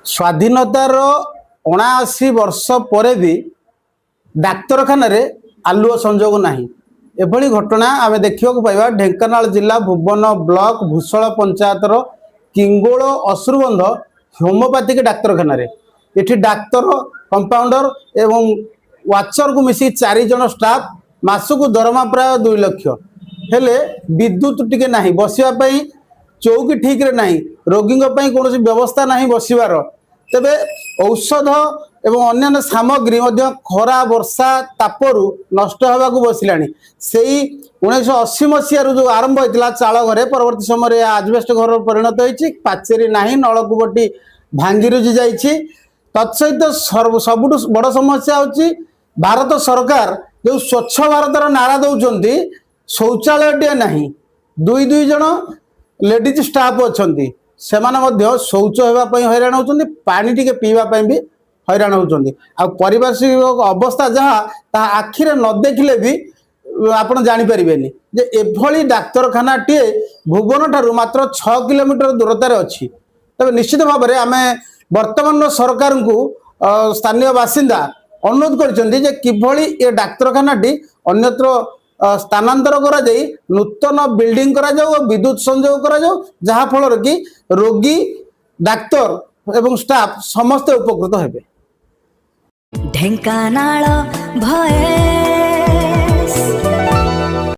स्वाधीनतार 79 वर्ष पर भी डाक्तरखाना आलुओ संजोग नहीं। एभली घटना आम देखा पाइबा ढेंकानाल जिला भुवन ब्लॉक भूषल पंचायतर किंगोल असुरबंध होमियोपैथिक डाक्तरखाना ये डाक्तर कंपाउंडर एवं वाचर को मिसी 4 जन स्टाफ मासक दरमा प्राय 2 लाख हेले विद्युत टिके नहीं बसवाई चौकी ठीक रे नहीं रोगी कौन व्यवस्था नहीं बसवार तेबे औषध एवं अन्य सामग्री खरा वर्षा तापरू नष्ट होगा बसला से 1980 मसीह जो आरंभ होता चाल घरे परवर्त समय आजबेस्ट घर परिणत होती पाचेरी नहीं नलकूपटी भांगी रुझी जाइए तत्सहित सबुठ बड़ समस्या हूँ भारत सरकार जो स्वच्छ भारतर नारा दौरान शौचालय नहीं 2 जन लेडीज स्टाफ अच्छा से शौच होगापी हैरान होती पानी टिके पीवाई भी हैरान होती पारिपार्श्विक अवस्था जहाँ आखिरे न देखिले भी आप जापर जे एभली डाक्तरखाना टे भुवन ठारू मात्र 6 किलोमीटर दूरतार अच्छी तबे निश्चित भाव में आम वर्तमान सरकार को स्थानीय बासिंदा अनुरोध कर किभली ये डाक्तरखाना अन्यत्र स्थानांतर करा जाई नूतन बिल्डिंग करा जाऊ और विद्युत संयोग करा जाऊ जहाँ फल कि रोगी डाक्तर एवं स्टाफ समस्ते उपकृत हेबे। ढेंकानाल भये